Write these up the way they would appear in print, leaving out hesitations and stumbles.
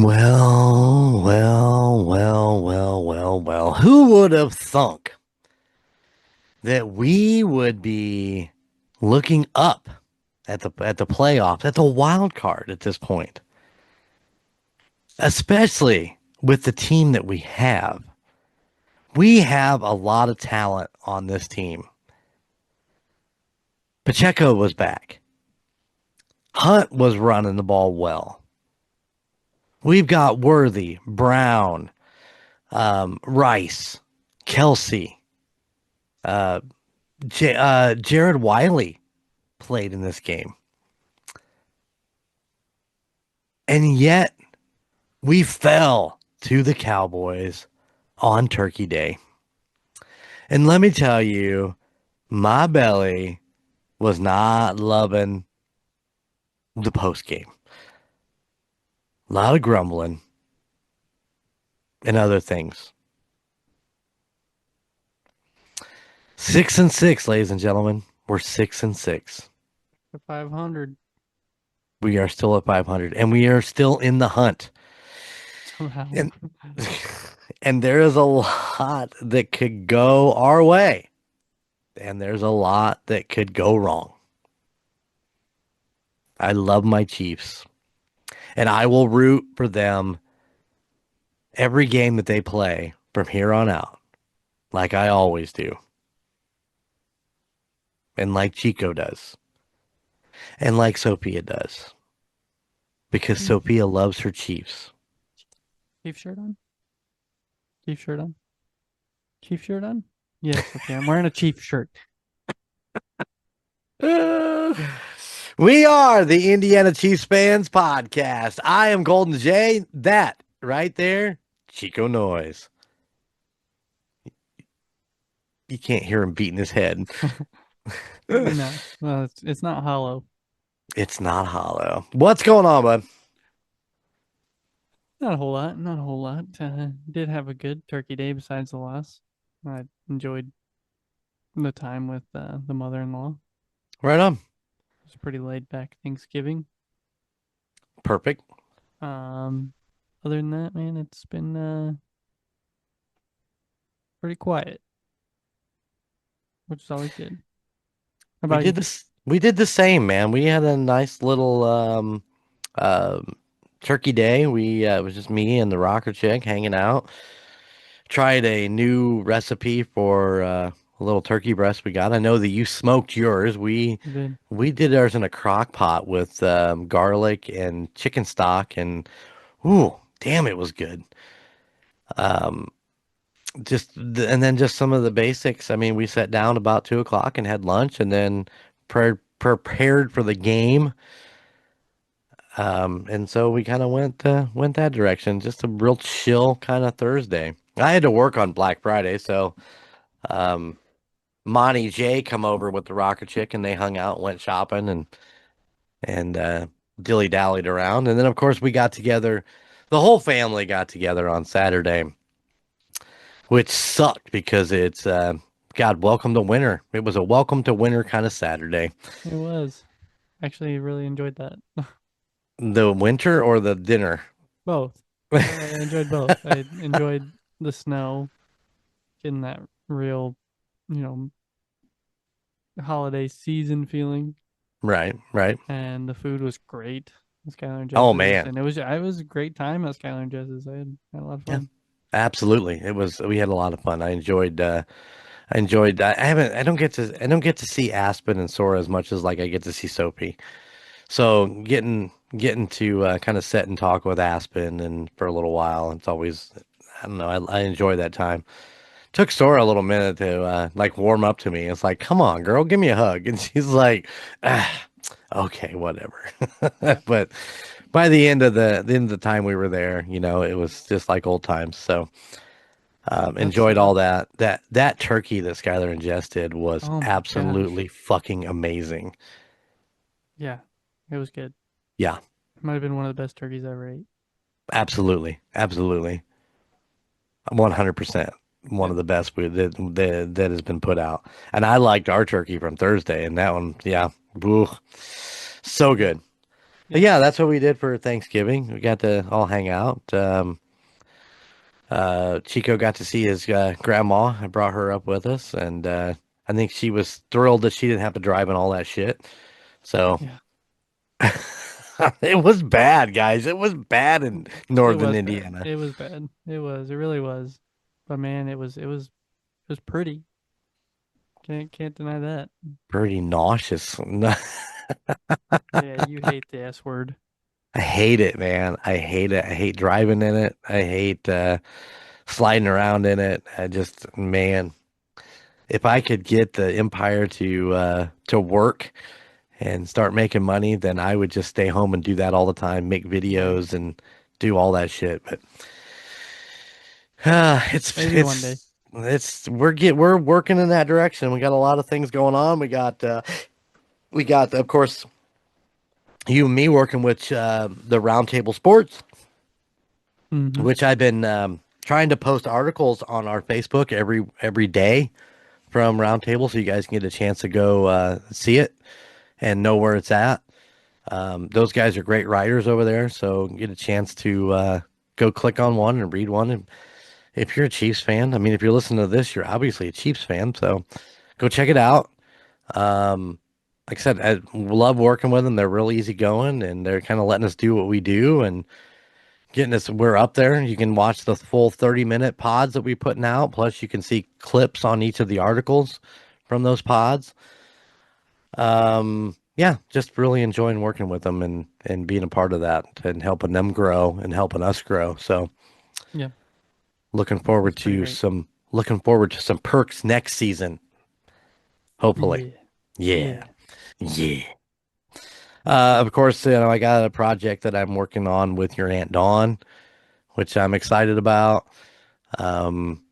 Well. Who would have thunk that we would be looking up at the playoffs, at the wild card at this point, especially with the team that we have. We have a lot of talent on this team. Pacheco was back. Hunt was running the ball well. We've got Worthy, Brown, Rice, Kelsey, uh, Jared Wiley played in this game. And yet we fell to the Cowboys on Turkey Day. And let me tell you, my belly was not loving the post game. A lot of grumbling and other things. 6-6, ladies and gentlemen. We're 6-6. 500 We are still at 500, and we are still in the hunt. somehow. And, and there is a lot that could go our way, and there's a lot that could go wrong. I love my Chiefs, and I will root for them every game that they play from here on out, like I always do, and like Chico does, and like Sophia does, because Sophia loves her Chiefs. Chief shirt on? Chief shirt on? Chief shirt on? Yes, okay. I'm wearing a Chief shirt. We are the Indiana Chiefs Fans Podcast. I am Golden J. That right there, Chico Noise. You can't hear him beating his head. No, well, it's not hollow. It's not hollow. What's going on, bud? Not a whole lot. Not a whole lot. Did have a good Turkey Day besides the loss. I enjoyed the time with the mother-in-law. Right on. It was a pretty laid back Thanksgiving. Perfect. Other than that, man, it's been pretty quiet, which is always good. How We about you? did this. We did the same, man. We had a nice little turkey day. It was just me and the rocker chick hanging out. Tried a new recipe for a little turkey breast we got. I know that you smoked yours. Good. We did ours in a crock pot with garlic and chicken stock, and ooh, damn, it was good. Um, and then just some of the basics. I mean, we sat down about 2 o'clock and had lunch, and then prepared for the game. And so we kind of went that direction. Just a real chill kind of Thursday. I had to work on Black Friday, so um, Monty J come over with the rocker chick, and they hung out, went shopping, and dilly dallied around. And then of course we got together. The whole family got together on Saturday, which sucked because it's God, welcome to winter. It was a welcome to winter kind of Saturday. It was. Actually, really enjoyed that. The winter or the dinner? Both. I enjoyed both. I enjoyed the snow, getting that real, you know, holiday season feeling, Right, right. and the food was great. Skylar and Oh Jess's, man. and it was a great time at Skylar and Jess's. I had a lot of Yeah, fun. absolutely. We had a lot of fun. I don't get to see Aspen and Sora as much as like I get to see Soapy. So getting to kind of sit and talk with Aspen and for a little while, it's always, I don't know, I enjoy that time. Took Sora a little minute to like warm up to me. It's like, come on, girl, give me a hug. And she's like, okay, whatever. Yeah, But by the end of the time we were there, it was just like old times. So that's enjoyed all that. That turkey that Skylar ingested was oh my gosh. absolutely fucking amazing. Yeah, it was good. Yeah, It might have been one of the best turkeys I ever ate. absolutely. 100%. One Yeah, of the best food that has been put out. And I liked our turkey from Thursday, and that one, yeah, woo, so yeah. good. Yeah. Yeah, that's what we did for Thanksgiving. We got to all hang out. Chico got to see his grandma. I brought her up with us, and I think she was thrilled that she didn't have to drive and all that shit. So Yeah. it was bad, guys. It was bad in It northern was bad. Indiana. It was bad. It was. It really was. But man, it was pretty. Can't deny that. Pretty nauseous. Yeah, you hate the S word. I hate it, man. I hate it. I hate driving in it. I hate sliding around in it. I just, man, if I could get the empire to work and start making money, then I would just stay home and do that all the time, make Right. videos and do all that shit. But it's Maybe one day. we're working in that direction. We got a lot of things going on. We got of course you and me working with the Roundtable Sports, Mm-hmm. which I've been trying to post articles on our Facebook every day from Roundtable, so you guys can get a chance to go see it and know where it's at. Those guys are great writers over there, so get a chance to go click on one and read one. And if you're a Chiefs fan, I mean, if you're listening to this, you're obviously a Chiefs fan, so go check it out. Um, like I said, I love working with them. They're real easygoing, and they're kind of letting us do what we do and getting us. We're up there. You can watch the full 30-minute pods that we're putting out. Plus, you can see clips on each of the articles from those pods. Yeah, just really enjoying working with them and being a part of that and helping them grow and helping us grow. So Yeah, looking that's forward pretty to great. some perks next season, hopefully. Yeah. Yeah. Yeah. Yeah. Of course, I got a project that I'm working on with your Aunt Dawn, which I'm excited about. Um,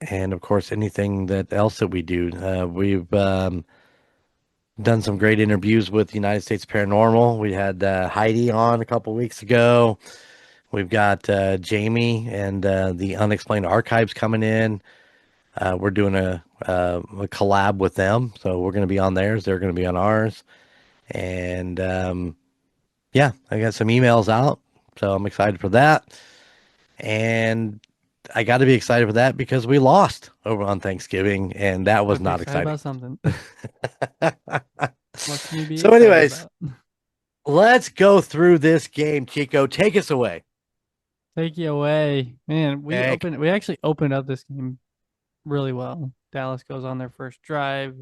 and of course, anything that else that we do. We've done some great interviews with United States Paranormal. We had Heidi on a couple weeks ago. We've got Jamie and the Unexplained Archives coming in. We're doing a collab with them, so we're going to be on theirs. They're going to be on ours, and yeah, I got some emails out, so I'm excited for that. And I got to be excited for that because we lost over on Thanksgiving, and that was Gotta be not excited exciting. about something. What can you be So, excited anyways, about? let's go through this game. Chico, take us away. Take you away. Man, Heck, we actually opened up this game really well. Dallas goes on their first drive.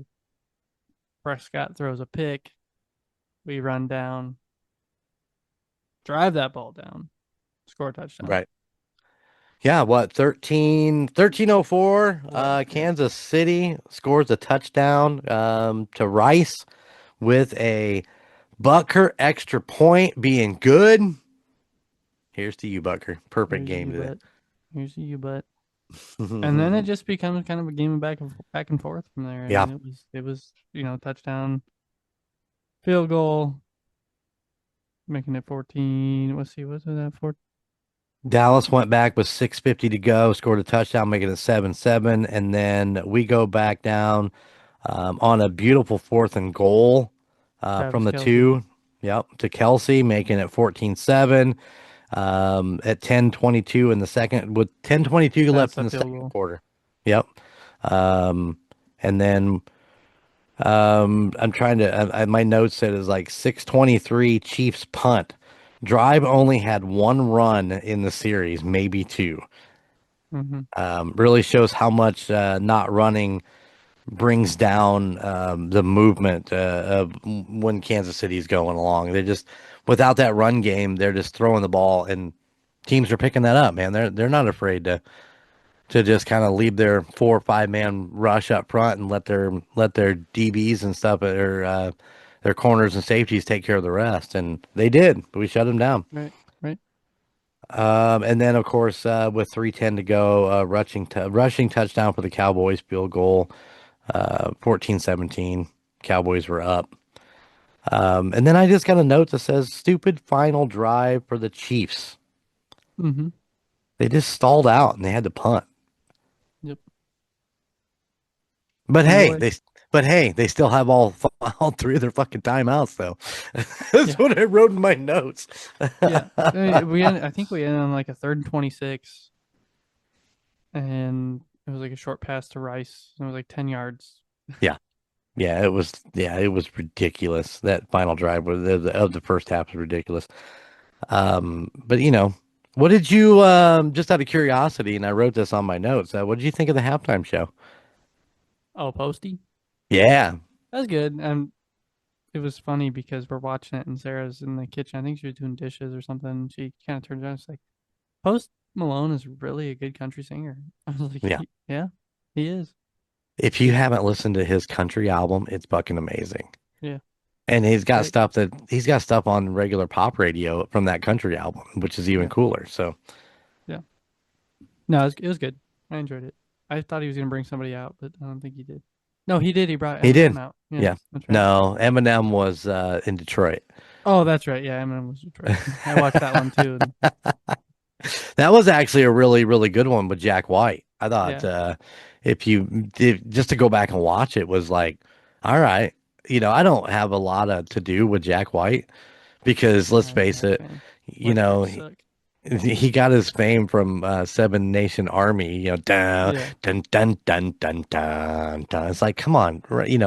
Prescott throws a pick. We run down, drive that ball down, score a touchdown. right. Yeah, what, 1304, Four, yeah. Kansas City scores a touchdown to Rice with a Butker extra point being good. Here's to you, Butker. Perfect Here's game you, today. but here's you, but and then it just becomes kind of a game of back and forth from there. I Yeah, mean, it was touchdown, field goal, making it 14. Let's see, what's that for? Dallas went back with 6:50 to go, scored a touchdown, making it 7-7, and then we go back down on a beautiful fourth and goal from Travis the Kelsey. two. Yep, to Kelsey, making it 14-7. At 10:22 in the second, with 10:22 That's left in a the field second goal. quarter. Yep. And then I'm trying to. My notes said is like 6:23 Chiefs punt. Drive only had one run in the series, maybe two. Mm-hmm. Really shows how much not running brings down the movement of when Kansas City's going along. They're just without that run game, they're just throwing the ball, and teams are picking that up. Man, they're not afraid to just kind of leave their 4 or 5 man rush up front and let their DBs and stuff or their corners and safeties take care of the rest, and they did. We shut them down. Right, right. And then of course with 3:10 to go, rushing touchdown for the Cowboys, field goal, 14-17. Cowboys were up. And then I just got a note that says stupid final drive for the Chiefs. Mm-hmm. They just stalled out and they had to punt. Yep. But And hey, boy, they But hey, they still have all three of their fucking timeouts though. That's Yeah, what I wrote in my notes. yeah. I think we ended on like a 3rd and 26, and it was like a short pass to Rice. And it was like 10 yards. Yeah. Yeah, it was ridiculous. That final drive of the first half was ridiculous. But what did you just out of curiosity, and I wrote this on my notes, what did you think of the halftime show? Oh, Posty. Yeah. That's good. And it was funny because we're watching it and Sarah's in the kitchen. I think she was doing dishes or something. She kind of turns around and she's like, Post Malone is really a good country singer. I was like, Yeah. Yeah, he is. If you haven't listened to his country album, it's fucking amazing. Yeah, And it's great. he's got stuff on regular pop radio from that country album, which is even Yeah, cooler. So yeah. No, it was good. I enjoyed it. I thought he was gonna bring somebody out, but I don't think he did. No, he did. He brought he did. Eminem out. Yeah, Yeah. that's right. No, Eminem was in Detroit. Oh, that's right. Yeah, Eminem was Detroit. I watched that one too, and That was actually a really, really good one with Jack White. I thought yeah, if you did just to go back and watch it was like, all right, I don't have a lot of to do with Jack White because let's I'm face not a it, fan. you White know, guys he, suck. he got his fame from Seven Nation Army, dun Yeah. dun dun dun dun dun dun. It's like, come on, right,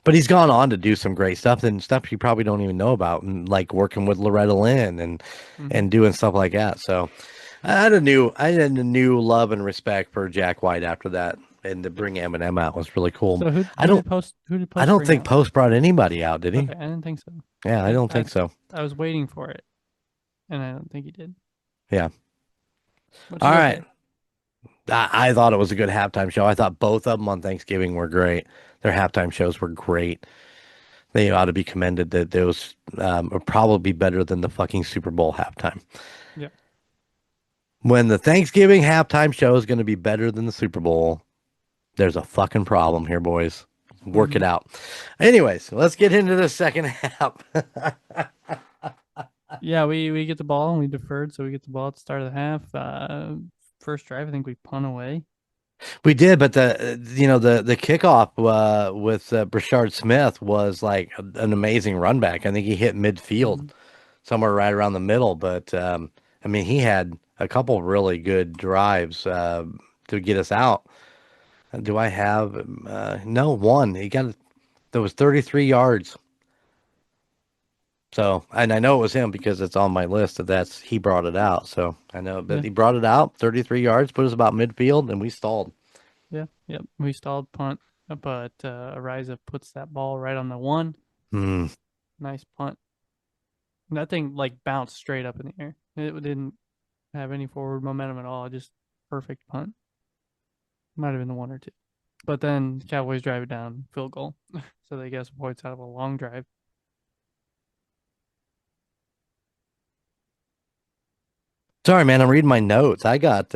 but he's gone on to do some great stuff and stuff you probably don't even know about, and like working with Loretta Lynn Hmm. and doing stuff like that. So. I had a new love and respect for Jack White after that, and to Yeah. bring Eminem out was really cool. So I don't Who did I Post don't bring think out? Post brought anybody out, did he? Okay, I didn't think so. Yeah, I don't I think so. I was waiting for it, and I don't think he did, Yeah. which All is right. okay. I thought it was a good halftime show. I thought both of them on Thanksgiving were great. Their halftime shows were great. They ought to be commended that those are probably better than the fucking Super Bowl halftime. Yeah. When the Thanksgiving halftime show is going to be better than the Super Bowl, there's a fucking problem here, boys. Work Hmm. it out. Anyways, let's get into the second half. Yeah, we get the ball and we deferred, so we get the ball at the start of the half. First drive, I think we punt away. We did, but the kickoff with Brashard Smith was like an amazing run back. I think he hit midfield Hmm. somewhere right around the middle. But I mean, he had a couple really good drives to get us out. Do I have no one? He got there was 33 yards. So, and I know it was him because it's on my list that he brought it out. So I know, but Yeah, he brought it out 33 yards, put us about midfield, and we stalled. yeah, yep. We stalled punt, but Ariza puts that ball right on the one. Hmm. Nice punt. And that thing like bounced straight up in the air. It didn't have any forward momentum at all. Just perfect punt. Might have been the one or two. But then the Cowboys drive it down, field goal. So they get some points out of a long drive. Sorry, man. I'm reading my notes. I got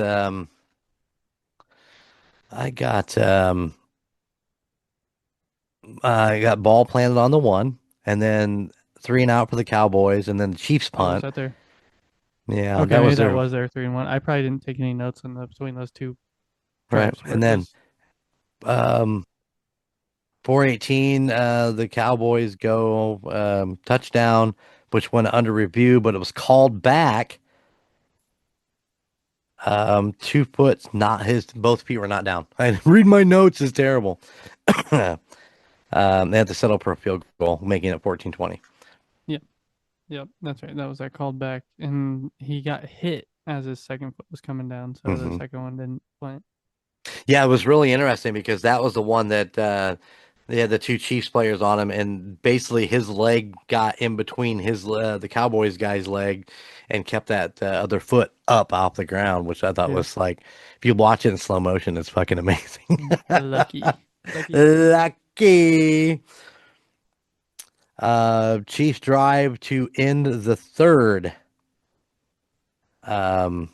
ball planted on the one, and then three and out for the Cowboys, and then the Chiefs Oh, was punt. that there? Yeah, Okay, that maybe was that their was their 3-1. I probably didn't take any notes in between those two right. drives where And it then was. 4:18, the Cowboys go touchdown, which went under review, but it was called back. 2 foot, not his. Both feet were not down. I read my notes is terrible. They had to settle for a field goal, making it 14-20. Yep, yep, that's right. That was that called back, and he got hit as his second foot was coming down, so the Hmm. second one didn't plant. Yeah, it was really interesting because that was the one that they had the two Chiefs players on him, and basically his leg got in between the Cowboys guy's leg and kept that other foot up off the ground, which I thought Yeah, was like, if you watch it in slow motion, it's fucking amazing. lucky, lucky goose. Lucky. Chiefs drive to end the third. Um,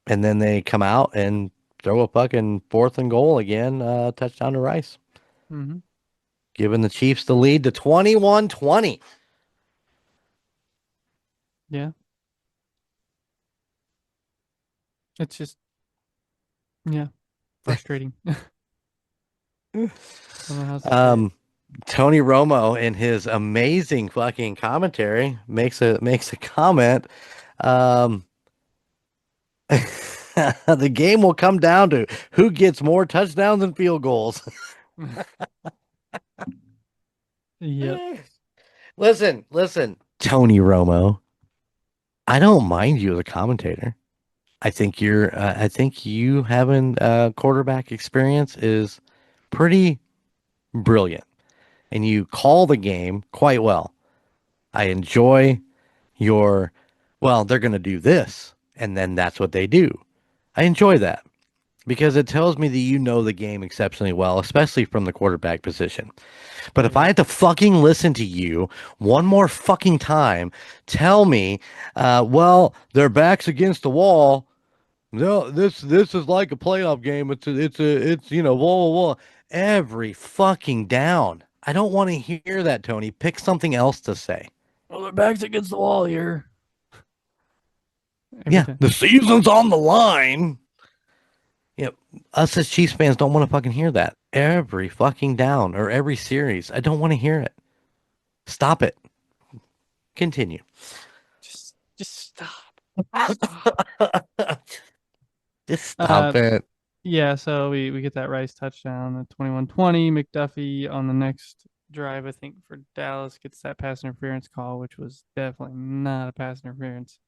and then they come out and throw a fucking fourth and goal again, touchdown to Rice, Hmm. giving the Chiefs the lead to 21-20. Yeah, it's just yeah, frustrating. Don't know how else to say it. Um, Tony Romo in his amazing fucking commentary makes a comment. Um, the game will come down to who gets more touchdowns and field goals. Yep. Listen, Tony Romo. I don't mind you as a commentator. I think you having quarterback experience is pretty brilliant, and you call the game quite well. I enjoy your, well, they're going to do this, and then that's what they do. I enjoy that because it tells me that you know the game exceptionally well, especially from the quarterback position. But if I Yeah. had to fucking listen to you one more fucking time, tell me, well, their backs against the wall. No, this is like a playoff game. It's blah blah blah. Every fucking down. I don't want to hear that, Tony. Pick something else to say. Well, their backs against the wall here. Every Yeah, time. the season's on the line. Yeah, us as Chiefs fans don't want to fucking hear that. Every fucking down or every series. I don't want to hear it. Stop it. Continue. Just stop. Stop. Just Uh stop it. yeah, so we get that Rice touchdown at 21-20. McDuffie on the next drive, I think, for Dallas gets that pass interference call, which was definitely not a pass interference.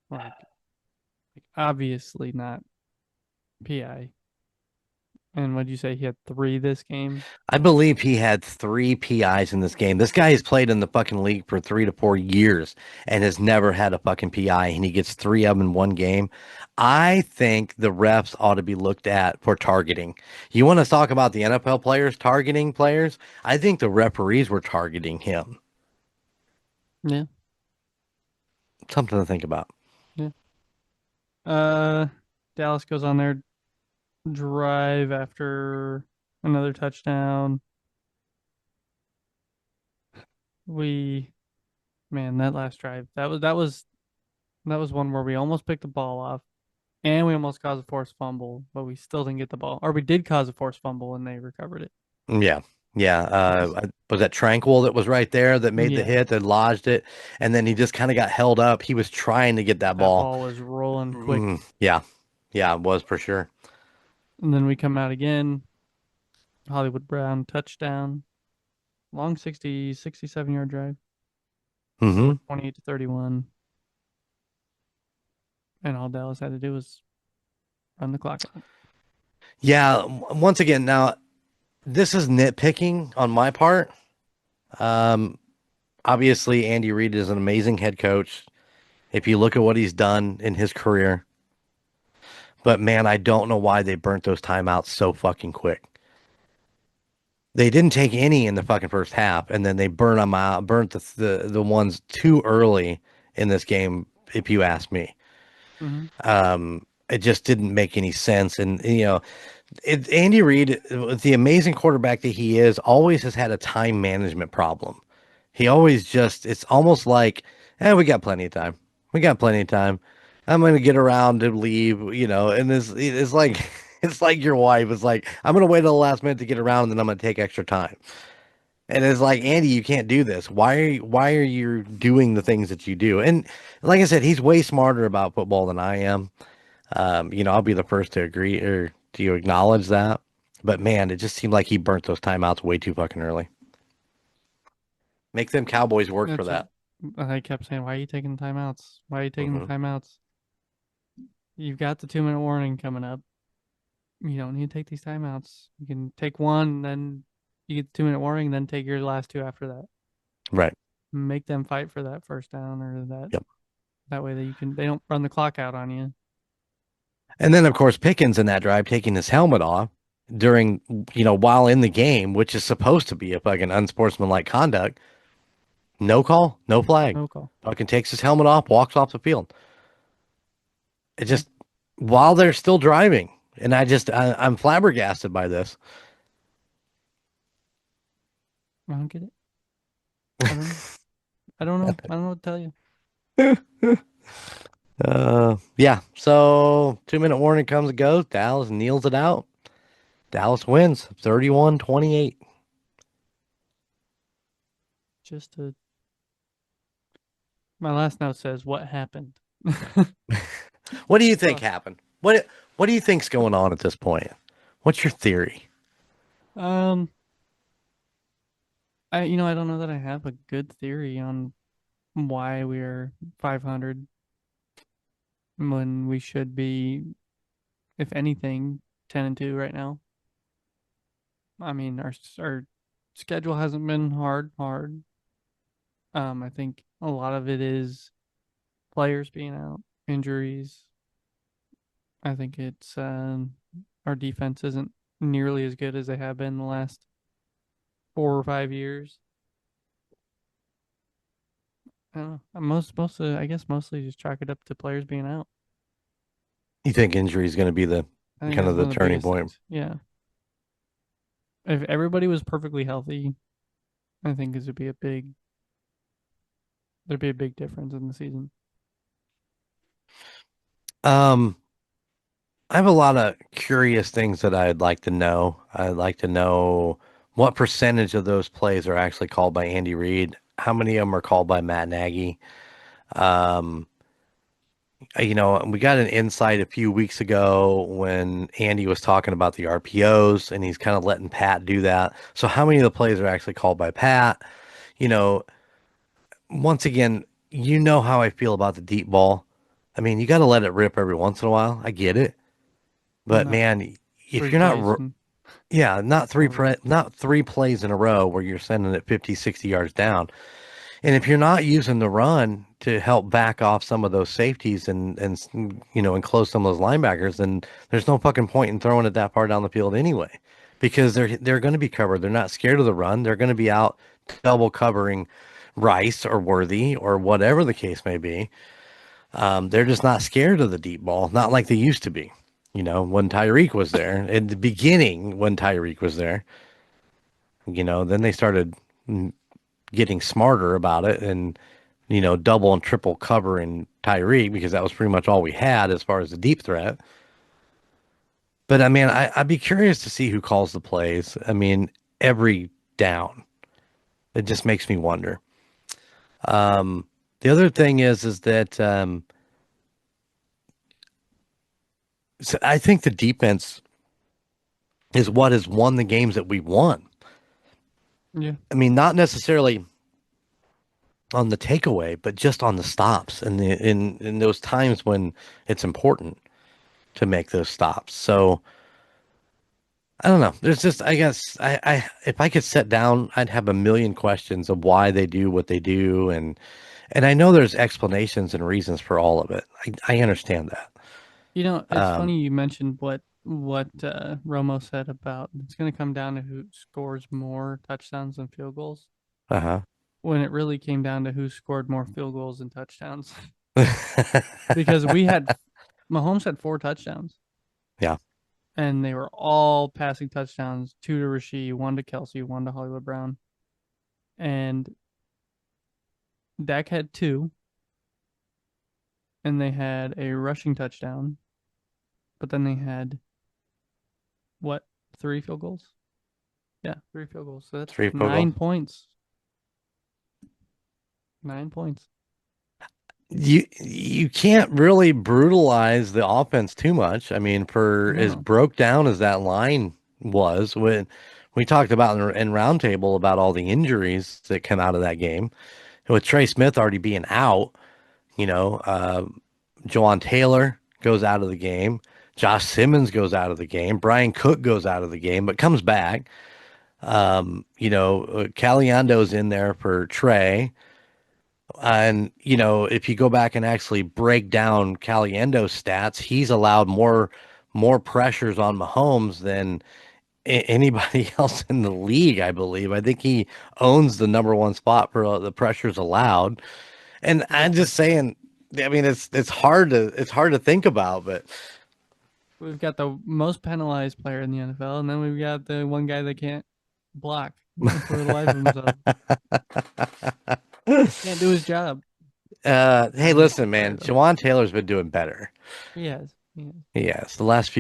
Like obviously not PI. And what'd you say? He had three this game? I believe he had three PIs in this game. This guy has played in the fucking league for 3 to 4 years and has never had a fucking PI, and he gets three of them in one game. I think the refs ought to be looked at for targeting. You want to talk about the NFL players targeting players? I think the referees were targeting him. Yeah, Something to think about. yeah. Uh Dallas goes on their drive after another touchdown. We man, that last drive. That was one where we almost picked the ball off and we almost caused a forced fumble, but we still didn't get the ball. Or we did cause a forced fumble and they recovered it. Yeah. Yeah. It was Was that Tranquil that was right there that made the yeah, hit that lodged it? And then he just kind of got held up. He was trying to get that that ball. ball was rolling quick. Yeah. Yeah, it was for sure. And then we come out again. Hollywood Brown touchdown. Long 67 yard drive. Score Hmm. 28-31. And all Dallas had to do was run the clock out. Yeah. Once again, now this is nitpicking on my part. Um, Obviously, Andy Reid is an amazing head coach. If you look at what he's done in his career, but man, I don't know why they burnt those timeouts so fucking quick. They didn't take any in the fucking first half, and then they burnt the ones too early in this game. If you ask me, Mm-hmm. it just didn't make any sense. And Andy Reid, the amazing quarterback that he is, always has had a time management problem. He always just, it's almost like, we got plenty of time. We got plenty of time. I'm going to get around to leave, and it's like, it's like your wife is like, I'm going to wait till the last minute to get around and then I'm going to take extra time. And it's like, Andy, you can't do this. Why are you doing the things that you do? And like I said, he's way smarter about football than I am. I'll be the first to agree or to acknowledge that. But man, it just seemed like he burnt those timeouts way too fucking early. Make them Cowboys work for That's what that. I kept saying. Why are you taking the timeouts? Why are you taking the Hmm. timeouts? You've got the 2 minute warning coming up. You don't need to take these timeouts. You can take one, then you get the 2 minute warning, then take your last two after that. Right. Make them fight for that first down or Yep. that way they don't run the clock out on you. And then of course Pickens in that drive taking his helmet off during while in the game, which is supposed to be a fucking unsportsmanlike conduct. No call, no flag. No call. Fucking takes his helmet off, walks off the field. It Yeah, just while they're still driving. And I'm flabbergasted by this. I don't get it. I don't know. I don't know. I don't know what to tell you. Yeah. So 2 minute warning comes and goes. Dallas kneels it out. Dallas wins 31-28. Just to my last note says what happened. What do you think So, happened? What do you think's going on at this point? What's your theory? um, I don't know that I have a good theory on why we're 500 when we should be, if anything, 10-2 right now. I mean, our schedule hasn't been hard. I think a lot of it is players being out, injuries. I think it's our defense isn't nearly as good as they have been the last 4 or 5 years. I don't know. I guess mostly just chalk it up to players being out. You think injury is going to be the I think kind that's of one the of the turning biggest point? things. Yeah. If everybody was perfectly healthy, I think this would be a big there'd be a big difference in the season. Um, I have a lot of curious things that I'd like to know. I'd like to know what percentage of those plays are actually called by Andy Reid. How many of them are called by Matt Nagy? Um, we got an insight a few weeks ago when Andy was talking about the RPOs and he's kind of letting Pat do that. So how many of the plays are actually called by Pat? You know, once again, you know how I feel about the deep ball. I mean, you got to let it rip every once in a while. I get it. But Not man, if three you're plays not, and yeah, all the rest. not three plays in a row where you're sending it 50, 60 yards down. And if you're not using the run to help back off some of those safeties and close some of those linebackers, then there's no fucking point in throwing it that far down the field anyway, because they're going to be covered. They're not scared of the run. They're going to be out double covering Rice or Worthy or whatever the case may be. They're just not scared of the deep ball, not like they used to be. When Tyreek was there in the beginning, when Tyreek was there, then they started getting smarter about it and double and triple covering Tyreek because that was pretty much all we had as far as the deep threat. But I mean, I'd be curious to see who calls the plays. I mean, every down. It just makes me wonder. The other thing is that so I think the defense is what has won the games that we won. Yeah. I mean, not necessarily on the takeaway, but just on the stops and in those times when it's important to make those stops. So I don't know. There's just, I guess, if I could sit down, I'd have a million questions of why they do what they do, and I know there's explanations and reasons for all of it. I understand that. It's Um, funny you mentioned what Romo said about it's going to come down to who scores more touchdowns than field goals. uh When it really came down to who scored more field goals and touchdowns, huh. because Mahomes had 4 touchdowns, Yeah, and they were all passing touchdowns: two to Rasheed, one to Kelsey, one to Hollywood Brown, and Dak had two, and they had a rushing touchdown, but then they had what, 3 field goals? Yeah, 3 field goals. So that's three field goals. 9 points. 9 points. You can't really brutalize the offense too much. I mean, for as No, broke down as that line was when we talked about in roundtable about all the injuries that come out of that game, with Trey Smith already being out, you know, uh, Jawan Taylor goes out of the game, Josh Simmons goes out of the game, Brian Cook goes out of the game, but comes back. Caliando's in there for Trey. And if you go back and actually break down Caliendo's stats, he's allowed more pressures on Mahomes than anybody else in the league, I believe. I think he owns the number one spot for the pressures allowed. And I'm yeah. just saying, I mean, it's hard to think about, but We've got the most penalized player in the NFL, and then we've got the one guy that can't block for the life of himself. Can't do his job. hey, He's listen, man, fired though. Jawan Taylor's been doing better. He has. Yes, the last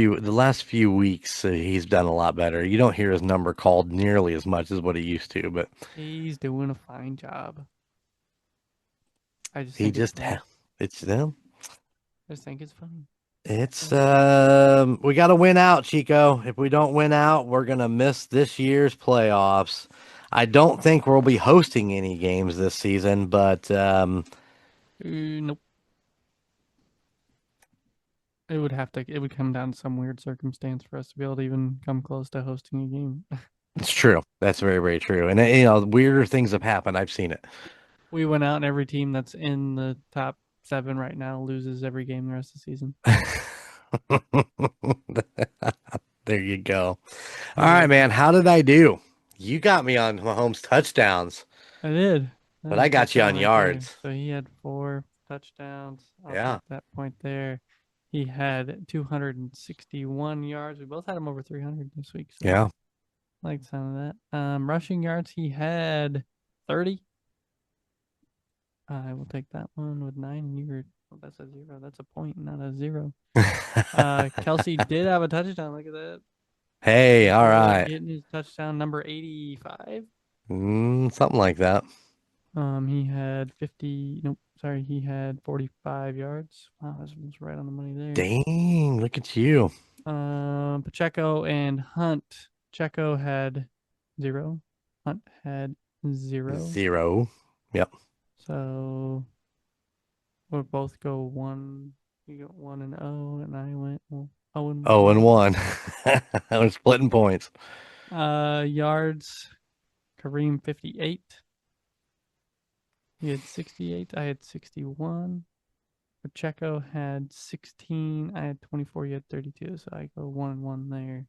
few weeks he's done a lot better. You don't hear his number called nearly as much as what he used to, but He's doing a fine job. I just he think it's just funny. it's them. I just think it's funny. It's So, we got to win out, Chico. If we don't win out, we're gonna miss this year's playoffs. I don't think we'll be hosting any games this season, but nope. It would come down to some weird circumstance for us to be able to even come close to hosting a game. it's true. That's very, very true. And weirder things have happened. I've seen it. We went out and every team that's in the top 7 right now loses every game the rest of the season. There you go. All right, Yep. man. How did I do? You got me on Mahomes touchdowns, I did. but I That got you on touchdown right there. yards. So he had 4 touchdowns. I'll Yeah. take that point there. He had 261 yards. We both had him over 300 this week, so Yeah. I like the sound of that. Rushing yards, he had 30. I will take that one with 9. And that's a 0. That's a point, not a 0. Kelsey did have a touchdown. Look at that. Hey, all Boy right. getting his touchdown number 85. Something like that. He had 50. Nope, sorry, he had 45 yards. Wow, that was right on the money there. Dang, look at you. Pacheco and Hunt. Pacheco had 0. Hunt had 0. 0. Yep. So we'll both go 1. You got 1 and 0, and I went 0 and Oh, and 1. 1. I'm splitting points. Yards. Kareem 58. He had 68. I had 61. Pacheco had 16. I had 24. You had 32. So I go 1 and 1 there.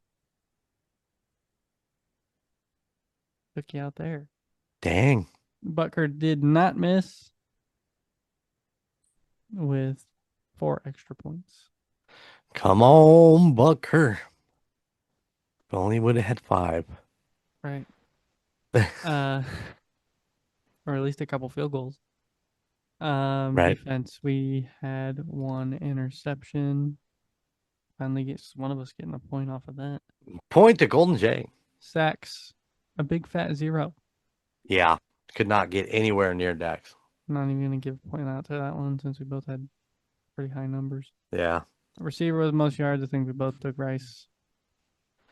Took you out there. Dang. Butker did not miss with 4 extra points. Come on, Bucker. If only would have had 5. Right. Uh, or at least a couple field goals. Right. Defense, we had 1 interception. Finally gets one of us getting a point off of that. Point to Golden J. Sacks, a big fat 0. Yeah. Could not get anywhere near Dax. I'm not even gonna give a point out to that one since we both had pretty high numbers. Yeah. Receiver with most yards, I think we both took Rice.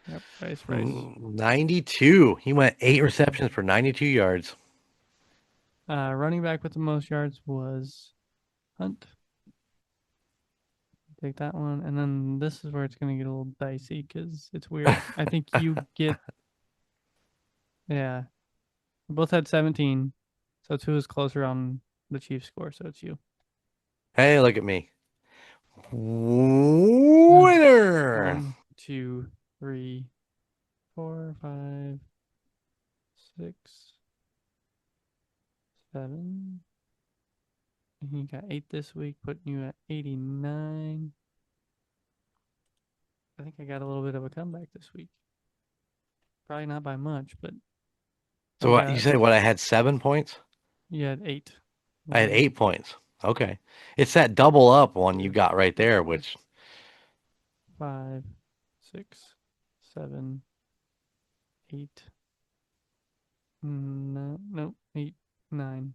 Yep, Rice. 92. He went 8 receptions for 92 yards. Running back with the most yards was Hunt. Take that one. And then this is where it's going to get a little dicey because it's weird. I think you get, yeah. We both had 17. So 2 is closer on the Chiefs score. So it's you. Hey, look at me. Winner. 1, 2, 3, 4, 5, 6, 7. You got 8 this week, putting you at 89. I think I got a little bit of a comeback this week. Probably not by much, but So I what you got said? What I had 7 points? you had 8. I had 1, 8 points. Okay. It's that double up one you 2, got right there, 4, which 5, 6, 7, 8. No, no, 8, 9.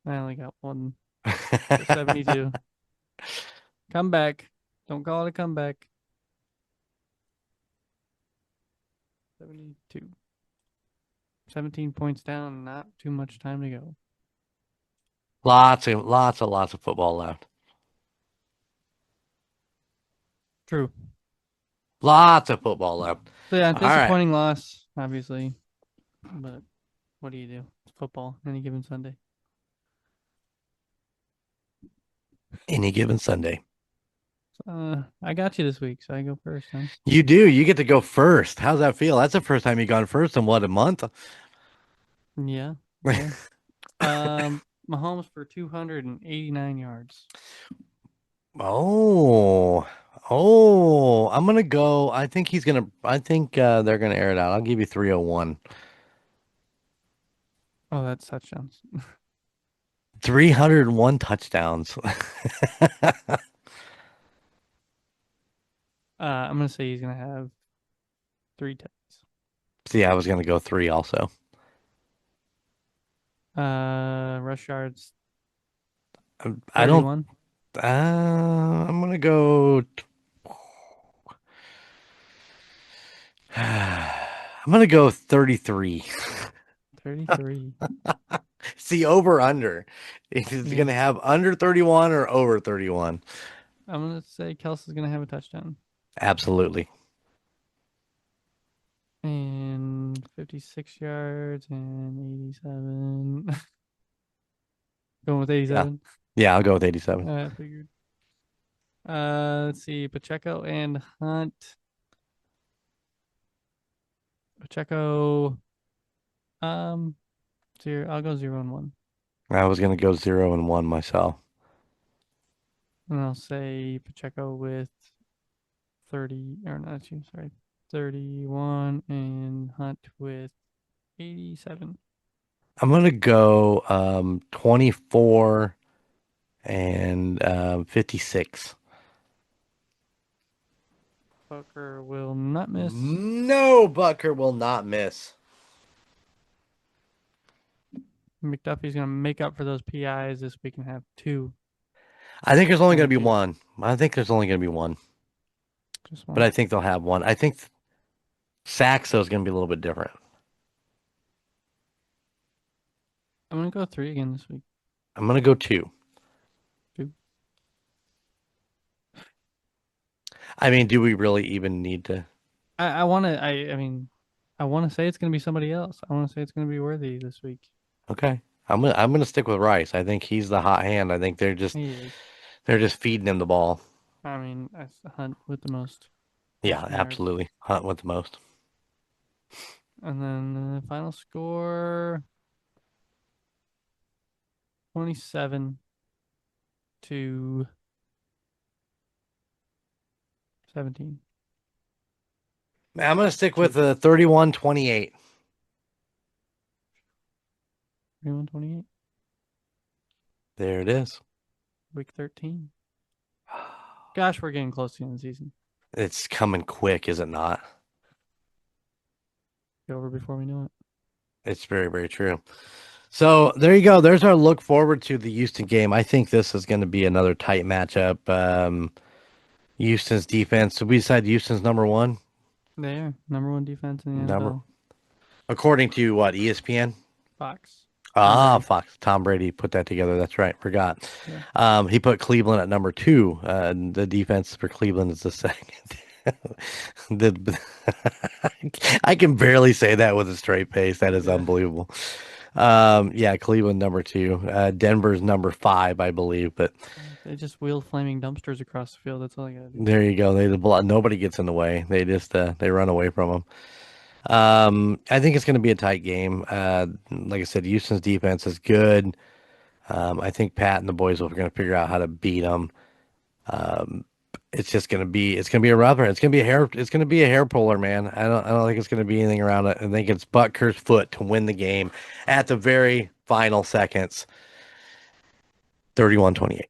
I only got 1. So 72. Comeback. Don't call it a comeback. 72. 17 points down. Not too much time to go. lots of football left. True. Lots of football left. So yeah, All right. disappointing loss, obviously. But what do you do? It's football any given Sunday. Any given Sunday. I got you this week, so I go first, huh? You do. You get to go first. How's that feel? That's the first time you've gone first in what, a month? Yeah, yeah. Mahomes for 289 yards. Oh, oh, I'm gonna go. I think they're gonna air it out. I'll give you 301. Oh, that's touchdowns. 301 touchdowns. I'm gonna say he's gonna have 3 touchdowns. See, I was gonna go three also. Rush yards I don't. 31. I'm gonna go. I'm gonna go 33. 33. See, over under. Is it Yeah. gonna have under 31 or over 31? I'm gonna say Kelsey's gonna have a touchdown. Absolutely. And 56 yards and 87. Going with Yeah. 87. Yeah, I'll go with 87. I figured. Let's see. Pacheco and Hunt. Pacheco. Um, zero. I'll go 0-1. I was gonna go 0 and 1 myself. And I'll say Pacheco with 30, or not you, sorry, 31, and Hunt with 87. I'm gonna go 24 and 56. Booker will not miss. No, Butker will not miss. McDuffie's going to make up for those PIs this week and have two I think there's only on gonna the be field. one. I think there's only gonna be one, Just but one. I think they'll have one. I think Saxo is gonna be a little bit different. I'm going to go three again this week. I'm gonna go two. Two. I mean, do we really even need to? I want to, I mean, I want to say it's going to be somebody else. I want to say it's going to be Worthy this week. Okay. I'm gonna stick with Rice. I think he's the hot hand. I think He is. they're just feeding him the ball. I mean, that's Hunt with the most Yeah, rushing yards. absolutely. Hunt with the most. And then the final score 27 to 17. I'm gonna stick with Chiefs. 31-28. 31-28. There it is. Week 13. Gosh, we're getting close to the end of the season. It's coming quick, is it not? Be over before we know it. It's very, very true. So there you go. There's our look forward to the Houston game. I think this is going to be another tight matchup. Houston's defense. So we decide Houston's number one. They are number one defense in the Number NFL. according to what, ESPN? Fox. Tom Ah, Brady. Fox. Tom Brady put that together. That's right. Forgot. Yeah. He put Cleveland at number two. The defense for Cleveland is the second. the, I can barely say that with a straight face. That is Yeah. unbelievable. Yeah, Cleveland number two. Denver's number five, I believe. But They just wheel flaming dumpsters across the field. That's all I gotta do. there you go. Nobody gets in the way. They just they run away from them. I think it's going to be a tight game. Like I said, Houston's defense is good. I think Pat and the boys are going to figure out how to beat them. Um, it's gonna be a rubber. It's gonna be a hair puller, man. I don't think it's gonna be anything around it. I think it's Butker's foot to win the game at the very final seconds. 31-28.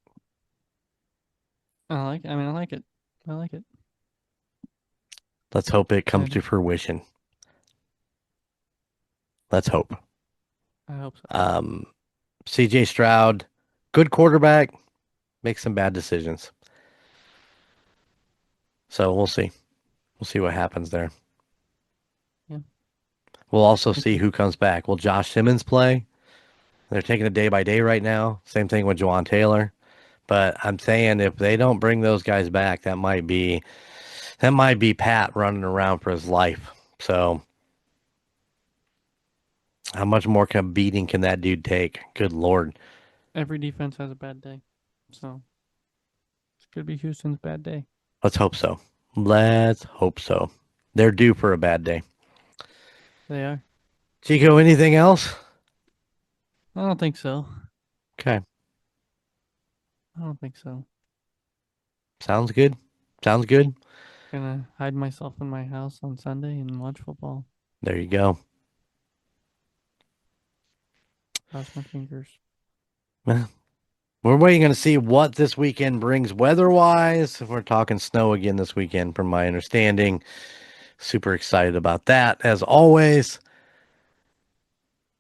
I like it. I like it. Let's hope it comes to Excited. fruition. Let's hope. I hope so. Um, CJ Stroud, good quarterback, makes some bad decisions. So we'll see. We'll see what happens there. Yeah. We'll also We'll see see. who comes back. Will Josh Simmons play? They're taking it day by day right now. Same thing with Juwan Taylor. But I'm saying if they don't bring those guys back, that might be Pat running around for his life. So how much more beating can that dude take? Good Lord. Every defense has a bad day. So it could be Houston's bad day. Let's hope so. Let's hope so. They're due for a bad day. They are. Chico, anything else? I don't think so. Okay. I don't think so. Sounds good. Sounds good. Gonna hide myself in my house on Sunday and watch football. There you go. Cross my fingers. We're waiting to see what this weekend brings weather-wise. We're talking snow again this weekend, from my understanding. Super excited about that, as always.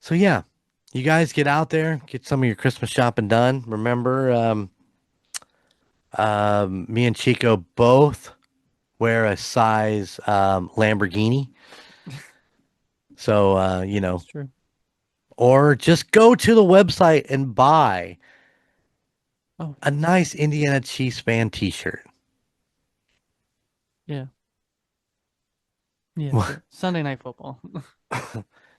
So yeah, you guys get out there, get some of your Christmas shopping done. Remember, me and Chico both wear a size Lamborghini. So That's true. or just go to the website and buy Oh, a nice Indiana Chiefs fan T-shirt. yeah. Yeah, sure. Sunday Night Football.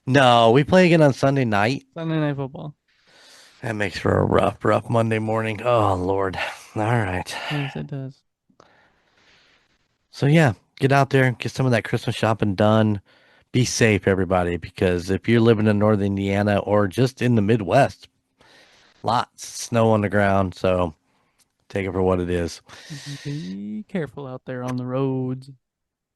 No, we play again on Sunday night. Sunday Night Football. That makes for a rough Monday morning. Oh Lord. All right. Yes, it does. So yeah, get out there, get some of that Christmas shopping done. Be safe, everybody, because if you're living in northern Indiana or just in the Midwest, lots of snow on the ground. So take it for what it is. Be careful out there on the roads.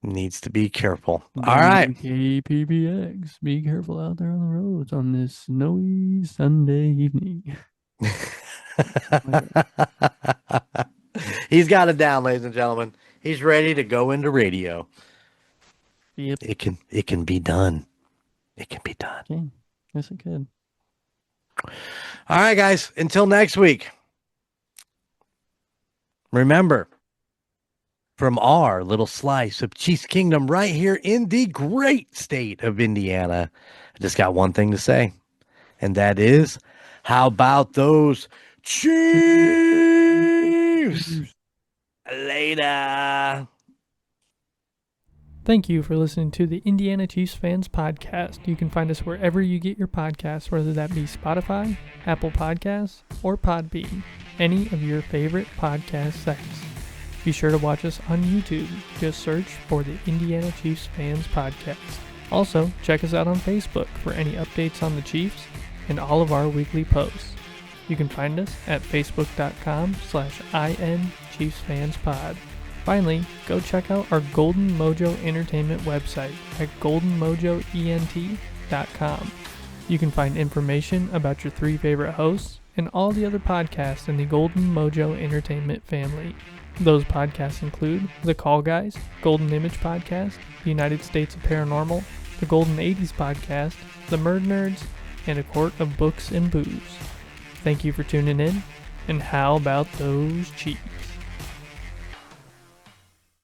Needs to be careful. All right. WKPPX. Be careful out there on the roads on this snowy Sunday evening. He's got it down, ladies and gentlemen. He's ready to go into radio. Yep. It can be done. It can be done. Okay. Yes, it could. All right, guys. Until next week. Remember, from our little slice of Chiefs Kingdom right here in the great state of Indiana, I just got one thing to say, and that is, how about those Chiefs? Later. Thank you for listening to the Indiana Chiefs Fans Podcast. You can find us wherever you get your podcasts, whether that be Spotify, Apple Podcasts, or Podbean, any of your favorite podcast sites. Be sure to watch us on YouTube. Just search for the Indiana Chiefs Fans Podcast. Also, check us out on Facebook for any updates on the Chiefs and all of our weekly posts. You can find us at facebook.com/INChiefsFansPod. Finally, go check out our Golden Mojo Entertainment website at goldenmojoent.com. You can find information about your 3 favorite hosts and all the other podcasts in the Golden Mojo Entertainment family. Those podcasts include The Call Guys, Golden Image Podcast, The United States of Paranormal, The Golden 80s Podcast, The Murdnerds, and A Court of Books and Booze. Thank you for tuning in, and how about those Chiefs?